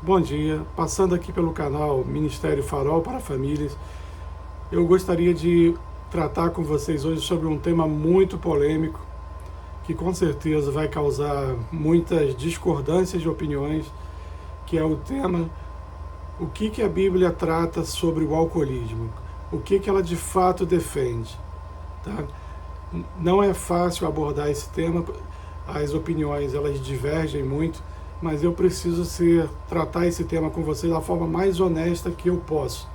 Bom dia, passando aqui pelo canal Ministério Farol para Famílias, eu gostaria de tratar com vocês hoje sobre um tema muito polêmico, que com certeza vai causar muitas discordâncias de opiniões, que é o tema: o que a Bíblia trata sobre o alcoolismo, o que ela de fato defende, tá? Não é fácil abordar esse tema, as opiniões elas divergem muito, mas eu preciso tratar esse tema com vocês da forma mais honesta que eu posso,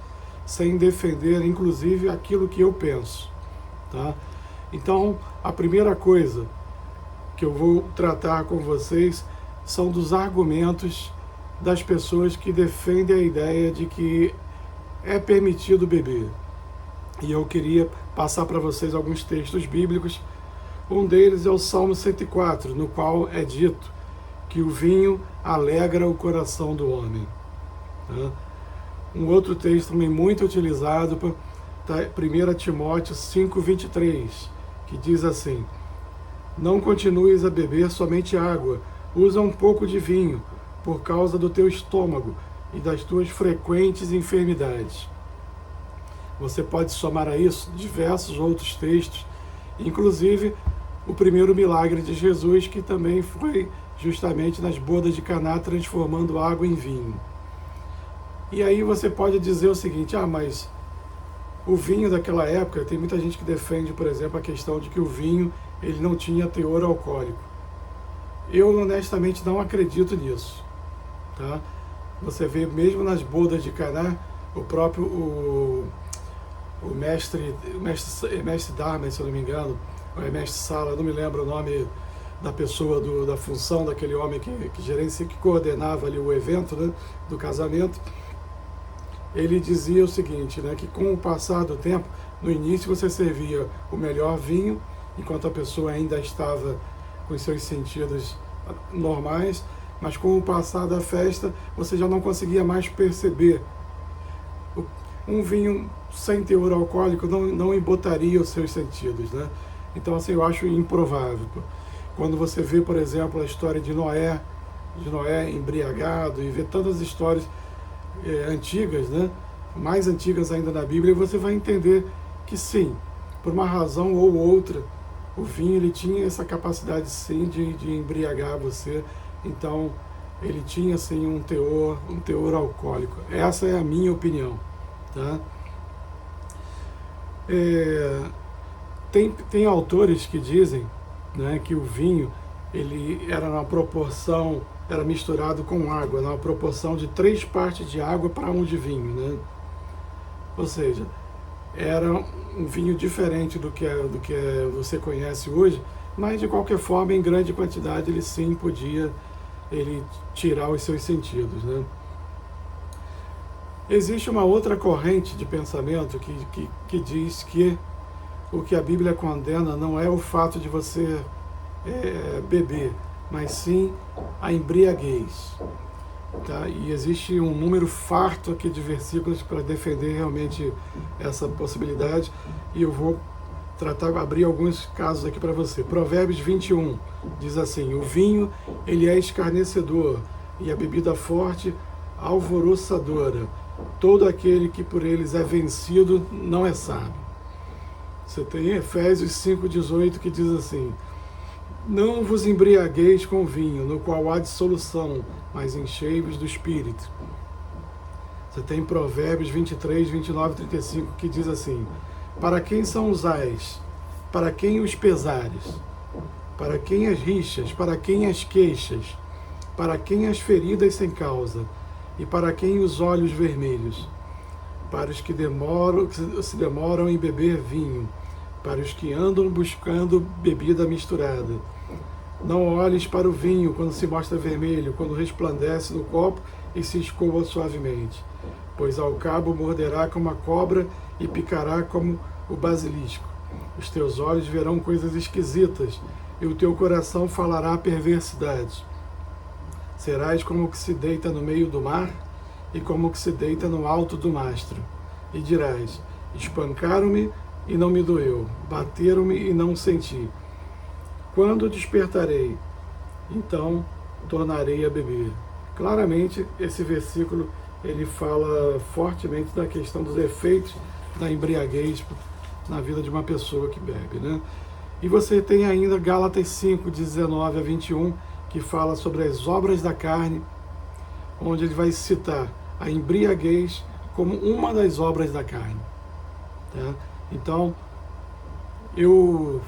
sem defender, inclusive, aquilo que eu penso, tá? Então, a primeira coisa que eu vou tratar com vocês são dos argumentos das pessoas que defendem a ideia de que é permitido beber. E eu queria passar para vocês alguns textos bíblicos. Um deles é o Salmo 104, no qual é dito que o vinho alegra o coração do homem. Tá? Um outro texto também muito utilizado, 1 Timóteo 5,23, que diz assim: não continues a beber somente água, usa um pouco de vinho, por causa do teu estômago e das tuas frequentes enfermidades. Você pode somar a isso diversos outros textos, inclusive o primeiro milagre de Jesus, que também foi justamente nas bodas de Caná, transformando água em vinho. E aí você pode dizer o seguinte: mas o vinho daquela época, tem muita gente que defende, por exemplo, a questão de que o vinho ele não tinha teor alcoólico. Eu honestamente não acredito nisso, tá? Você vê mesmo nas bodas de Caná, o próprio o mestre Dharma, se eu não me engano, ou é mestre Sala, não me lembro o nome da pessoa, da função daquele homem que gerencia, que coordenava ali o evento, né, do casamento. Ele dizia o seguinte, né, que com o passar do tempo, no início você servia o melhor vinho, enquanto a pessoa ainda estava com os seus sentidos normais, mas com o passar da festa você já não conseguia mais perceber. Um vinho sem teor alcoólico não embotaria os seus sentidos, né? Então, assim, eu acho improvável. Quando você vê, por exemplo, a história de Noé embriagado, e vê tantas histórias antigas, né? Mais antigas ainda na Bíblia, você vai entender que sim, por uma razão ou outra, o vinho ele tinha essa capacidade sim de embriagar você. Então, ele tinha sim um teor alcoólico. Essa é a minha opinião, tá? Tem autores que dizem, né, que o vinho ele era misturado com água, numa proporção de 3 partes de água para 1 de vinho, né? Ou seja, era um vinho diferente do que você conhece hoje, mas de qualquer forma, em grande quantidade, ele sim podia tirar os seus sentidos, né? Existe uma outra corrente de pensamento que diz que o que a Bíblia condena não é o fato de você beber, mas sim a embriaguez. Tá? E existe um número farto aqui de versículos para defender realmente essa possibilidade, e eu vou abrir alguns casos aqui para você. Provérbios 21 diz assim: o vinho ele é escarnecedor, e a bebida forte alvoroçadora. Todo aquele que por eles é vencido não é sábio. Você tem Efésios 5,18 que diz assim: não vos embriagueis com vinho, no qual há dissolução, mas enchei-vos do Espírito. Você tem Provérbios 23, 29 e 35 que diz assim: para quem são os ais? Para quem os pesares? Para quem as rixas? Para quem as queixas? Para quem as feridas sem causa? E para quem os olhos vermelhos? Para os que se demoram em beber vinho, para os que andam buscando bebida misturada. Não olhes para o vinho quando se mostra vermelho, quando resplandece no copo e se escoa suavemente, pois ao cabo morderá como a cobra e picará como o basilisco. Os teus olhos verão coisas esquisitas, e o teu coração falará perversidades. Serás como o que se deita no meio do mar, e como o que se deita no alto do mastro. E dirás: espancaram-me e não me doeu, bateram-me e não senti. Quando despertarei, então tornarei a beber. Claramente, esse versículo ele fala fortemente da questão dos efeitos da embriaguez na vida de uma pessoa que bebe, né? E você tem ainda Gálatas 5, 19 a 21, que fala sobre as obras da carne, onde ele vai citar a embriaguez como uma das obras da carne. Tá? Então, eu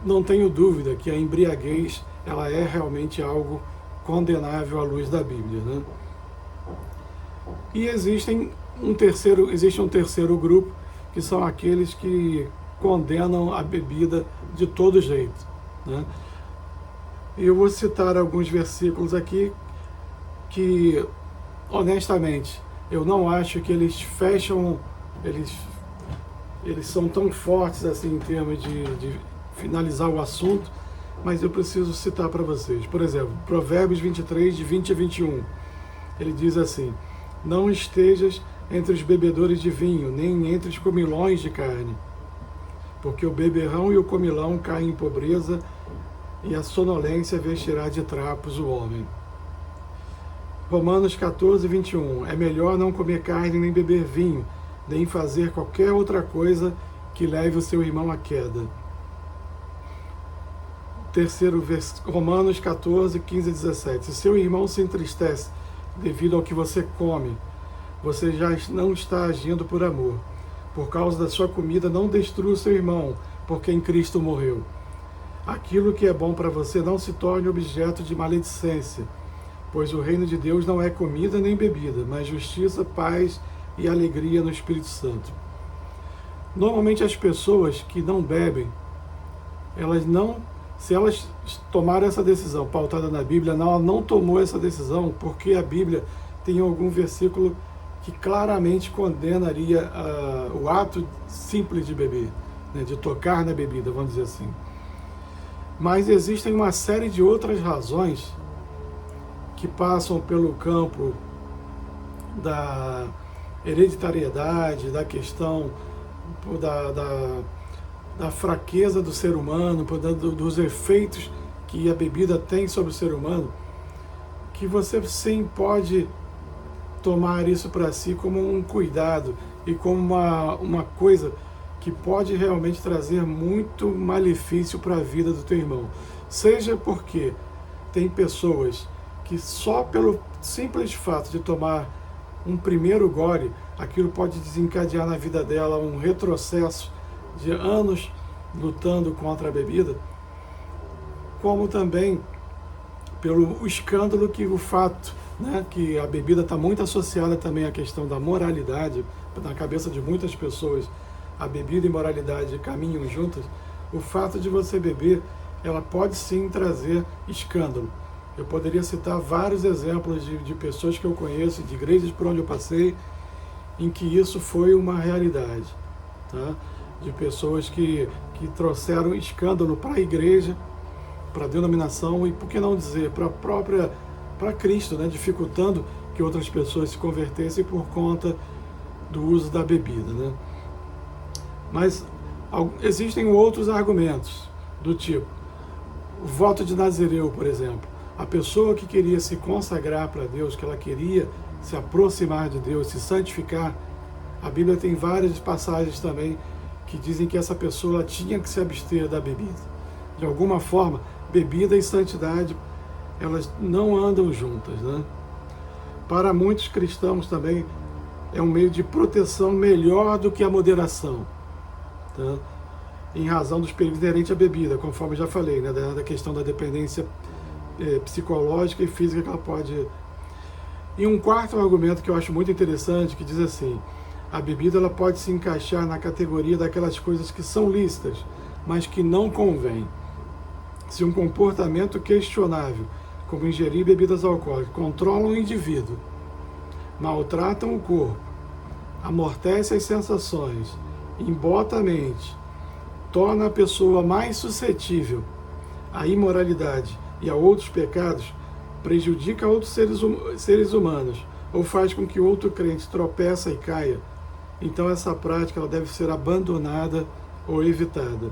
não tenho dúvida que a embriaguez ela é realmente algo condenável à luz da Bíblia, né? E existe um terceiro grupo, que são aqueles que condenam a bebida de todo jeito, né? E eu vou citar alguns versículos aqui que, honestamente, eu não acho que eles fecham, eles são tão fortes assim em termos de finalizar o assunto, mas eu preciso citar para vocês. Por exemplo, Provérbios 23, de 20 a 21, ele diz assim: não estejas entre os bebedores de vinho, nem entre os comilões de carne, porque o beberrão e o comilão caem em pobreza, e a sonolência vestirá de trapos o homem. Romanos 14, 21, é melhor não comer carne nem beber vinho, nem fazer qualquer outra coisa que leve o seu irmão à queda. Romanos 14, 15 e 17. Se seu irmão se entristece devido ao que você come, você já não está agindo por amor. Por causa da sua comida, não destrua o seu irmão, porque em Cristo morreu. Aquilo que é bom para você não se torne objeto de maledicência, pois o reino de Deus não é comida nem bebida, mas justiça, paz e alegria no Espírito Santo. Normalmente as pessoas que não bebem, se elas tomaram essa decisão pautada na Bíblia, ela não tomou essa decisão porque a Bíblia tem algum versículo que claramente condenaria o ato simples de beber, né, de tocar na bebida, vamos dizer assim. Mas existem uma série de outras razões que passam pelo campo da hereditariedade, da questão da fraqueza do ser humano, dos efeitos que a bebida tem sobre o ser humano, que você sim pode tomar isso para si como um cuidado e como uma coisa que pode realmente trazer muito malefício para a vida do teu irmão. Seja porque tem pessoas que só pelo simples fato de tomar um primeiro gole, aquilo pode desencadear na vida dela um retrocesso de anos lutando contra a bebida, como também pelo escândalo que o fato, né, que a bebida está muito associada também à questão da moralidade, na cabeça de muitas pessoas, a bebida e moralidade caminham juntas. O fato de você beber, ela pode sim trazer escândalo. Eu poderia citar vários exemplos de pessoas que eu conheço, de igrejas por onde eu passei, em que isso foi uma realidade, tá? De pessoas que trouxeram escândalo para a igreja, para a denominação e, por que não dizer, para Cristo, né? Dificultando que outras pessoas se convertessem por conta do uso da bebida, né? Mas existem outros argumentos, do tipo, o voto de Nazireu, por exemplo. A pessoa que queria se consagrar para Deus, que ela queria se aproximar de Deus, se santificar, a Bíblia tem várias passagens também que dizem que essa pessoa ela tinha que se abster da bebida. De alguma forma, bebida e santidade, elas não andam juntas, né? Para muitos cristãos também, é um meio de proteção melhor do que a moderação, tá? Em razão dos perigos inerentes à bebida, conforme eu já falei, né? Da questão da dependência psicológica e física que ela pode... E um quarto argumento que eu acho muito interessante, que diz assim: a bebida ela pode se encaixar na categoria daquelas coisas que são lícitas, mas que não convém. Se um comportamento questionável, como ingerir bebidas alcoólicas, controla o indivíduo, maltratam o corpo, amortece as sensações, embota a mente, torna a pessoa mais suscetível à imoralidade e a outros pecados, prejudica outros seres humanos ou faz com que outro crente tropeça e caia, então essa prática ela deve ser abandonada ou evitada.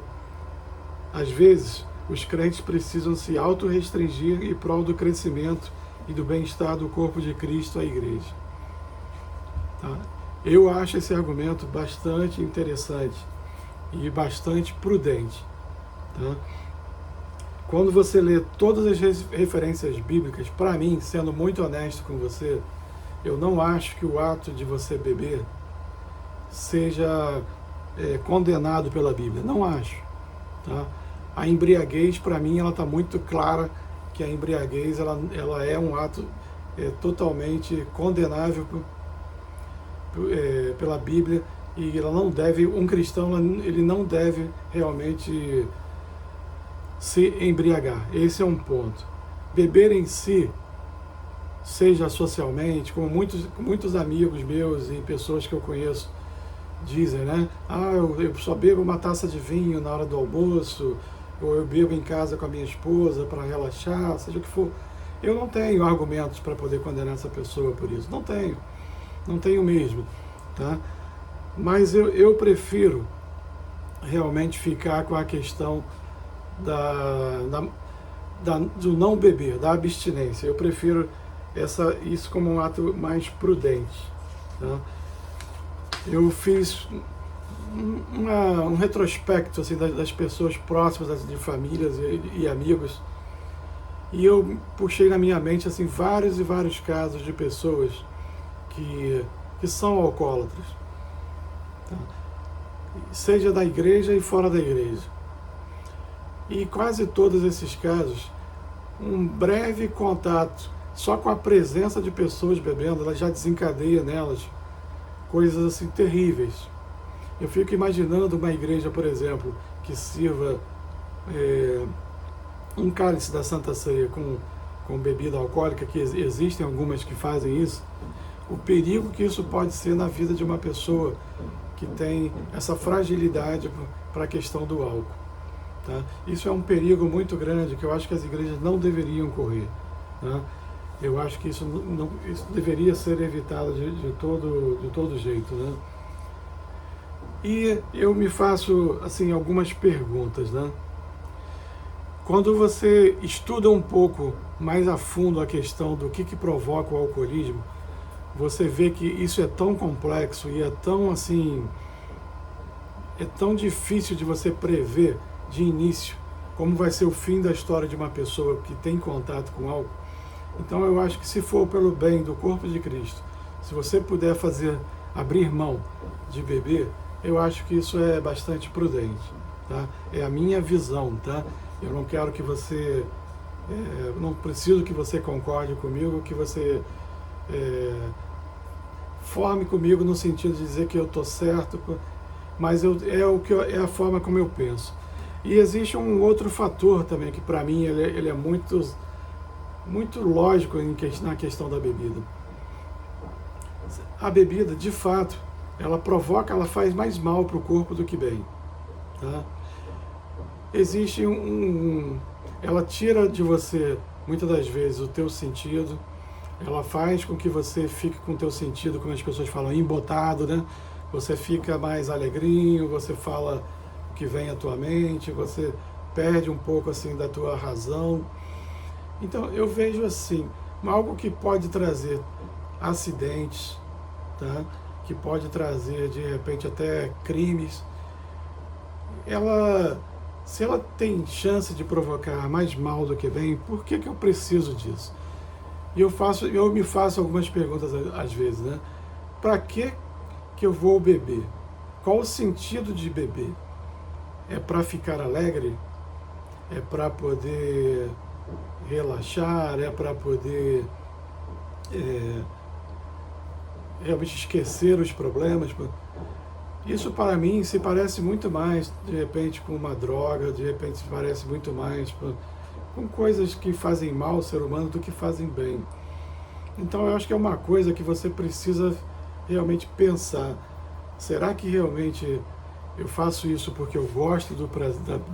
Às vezes, os crentes precisam se auto-restringir em prol do crescimento e do bem-estar do corpo de Cristo, a igreja. Tá? Eu acho esse argumento bastante interessante e bastante prudente. Tá? Quando você lê todas as referências bíblicas, para mim, sendo muito honesto com você, eu não acho que o ato de você beber seja condenado pela Bíblia. Não acho. Tá? A embriaguez, para mim, ela está muito clara que a embriaguez ela é um ato totalmente condenável pela Bíblia, e ela não deve, um cristão ele não deve realmente se embriagar. Esse é um ponto. Beber em si, seja socialmente, como muitos amigos meus e pessoas que eu conheço dizem, né? Eu só bebo uma taça de vinho na hora do almoço, ou eu bebo em casa com a minha esposa para relaxar, seja o que for. Eu não tenho argumentos para poder condenar essa pessoa por isso. Não tenho mesmo. Tá? Mas eu prefiro realmente ficar com a questão do não beber, da abstinência. Eu prefiro isso como um ato mais prudente. Tá? Eu fiz um retrospecto assim, das pessoas próximas, de famílias e amigos, e eu puxei na minha mente assim, vários e vários casos de pessoas que são alcoólatras, tá? Seja da igreja e fora da igreja. E quase todos esses casos, um breve contato, só com a presença de pessoas bebendo, ela já desencadeia nelas coisas assim terríveis. Eu fico imaginando uma igreja, por exemplo, que sirva um cálice da Santa Ceia com bebida alcoólica, que existem algumas que fazem isso, o perigo que isso pode ser na vida de uma pessoa que tem essa fragilidade para a questão do álcool. Tá? Isso é um perigo muito grande que eu acho que as igrejas não deveriam correr. Tá? Eu acho que isso deveria ser evitado de todo jeito. Né? E eu me faço assim, algumas perguntas. Né? Quando você estuda um pouco mais a fundo a questão do que provoca o alcoolismo, você vê que isso é tão complexo e é tão difícil de você prever de início como vai ser o fim da história de uma pessoa que tem contato com álcool. Então eu acho que, se for pelo bem do corpo de Cristo, se você puder abrir mão de beber, eu acho que isso é bastante prudente. Tá? É a minha visão. Tá? Eu não quero que você, não preciso que você concorde comigo, que você forme comigo no sentido de dizer que eu estou certo, mas é a forma como eu penso. E existe um outro fator também que, para mim, ele é muito lógico na questão da bebida. A bebida, de fato, ela faz mais mal para o corpo do que bem. Tá? Existe ela tira de você, muitas das vezes, o teu sentido, ela faz com que você fique com o teu sentido, como as pessoas falam, embotado, né? Você fica mais alegrinho, você fala o que vem à tua mente, você perde um pouco assim da tua razão. Então eu vejo assim, algo que pode trazer acidentes, tá? Que pode trazer de repente até crimes. Se ela tem chance de provocar mais mal do que bem, por que eu preciso disso? E eu me faço algumas perguntas às vezes, né? Para que eu vou beber? Qual o sentido de beber? É para ficar alegre? É para poder relaxar? É para poder realmente esquecer os problemas? Isso, para mim, se parece muito mais, de repente, com uma droga, de repente se parece muito mais com coisas que fazem mal ao ser humano do que fazem bem. Então eu acho que é uma coisa que você precisa realmente pensar. Será que realmente eu faço isso porque eu gosto do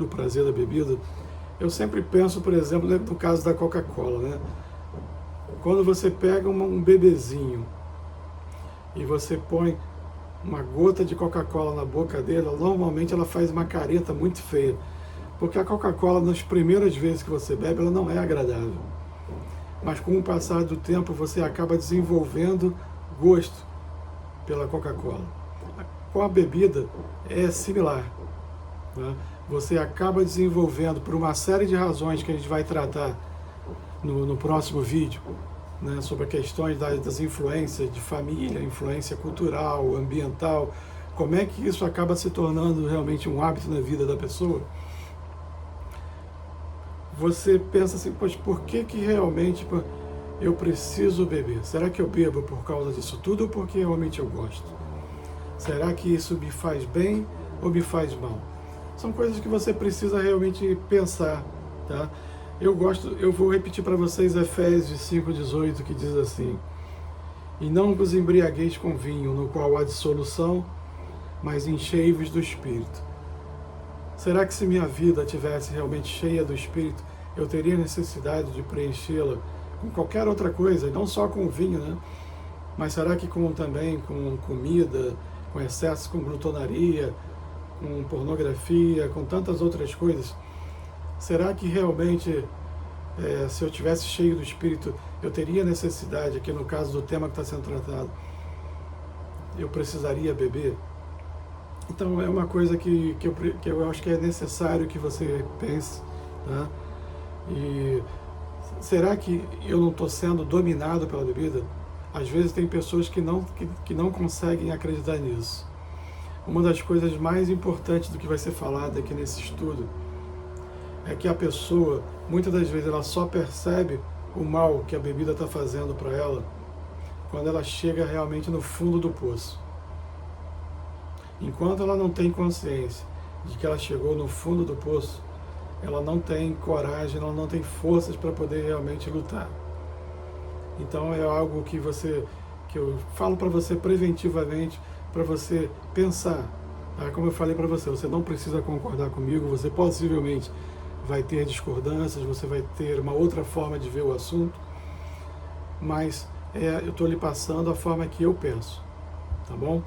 prazer da bebida? Eu sempre penso, por exemplo, no caso da Coca-Cola, né? Quando você pega um bebezinho e você põe uma gota de Coca-Cola na boca dele, normalmente ela faz uma careta muito feia. Porque a Coca-Cola, nas primeiras vezes que você bebe, ela não é agradável. mas com o passar do tempo você acaba desenvolvendo gosto pela Coca-Cola. Com a bebida é similar, né? Você acaba desenvolvendo, por uma série de razões que a gente vai tratar no próximo vídeo, né, sobre questões das influências de família, influência cultural, ambiental, como é que isso acaba se tornando realmente um hábito na vida da pessoa. Você pensa assim, poxa, por que realmente eu preciso beber? Será que eu bebo por causa disso tudo ou porque realmente eu gosto? Será que isso me faz bem ou me faz mal? São coisas que você precisa realmente pensar, tá? Eu vou repetir para vocês Efésios 5,18, que diz assim: e não vos embriagueis com vinho, no qual há dissolução, mas enchei-vos do Espírito. Será que se minha vida tivesse realmente cheia do Espírito, eu teria necessidade de preenchê-la com qualquer outra coisa, não só com vinho, né? Mas será que também com comida, com excesso, com glutonaria, com pornografia, com tantas outras coisas? Será que realmente, se eu tivesse cheio do Espírito, eu teria necessidade, aqui no caso do tema que está sendo tratado, eu precisaria beber? Então é uma coisa que eu acho que é necessário que você pense, tá? E será que eu não estou sendo dominado pela bebida? Às vezes tem pessoas que não conseguem acreditar nisso. Uma das coisas mais importantes do que vai ser falado aqui nesse estudo é que a pessoa, muitas das vezes, ela só percebe o mal que a bebida está fazendo para ela quando ela chega realmente no fundo do poço. Enquanto ela não tem consciência de que ela chegou no fundo do poço, ela não tem coragem, ela não tem forças para poder realmente lutar. Então é algo que eu falo para você preventivamente, para você pensar. Tá? Como eu falei para você, você não precisa concordar comigo, você possivelmente vai ter discordâncias, você vai ter uma outra forma de ver o assunto, mas eu estou lhe passando a forma que eu penso, tá bom?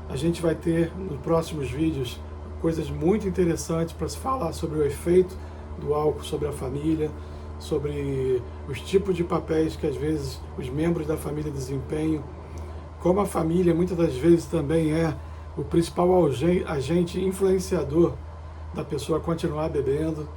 A gente vai ter nos próximos vídeos coisas muito interessantes para se falar sobre o efeito do álcool sobre a família, sobre os tipos de papéis que às vezes os membros da família desempenham, como a família muitas das vezes também é o principal agente influenciador da pessoa continuar bebendo,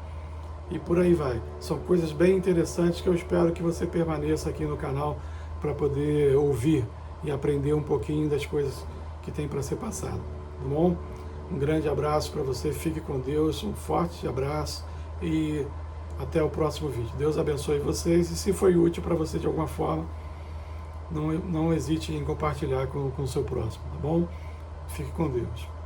e por aí vai. São coisas bem interessantes que eu espero que você permaneça aqui no canal para poder ouvir e aprender um pouquinho das coisas que tem para ser passado, tá bom? Um grande abraço para você, fique com Deus, um forte abraço e até o próximo vídeo. Deus abençoe vocês e se foi útil para você de alguma forma, não hesite em compartilhar com o seu próximo, tá bom? Fique com Deus.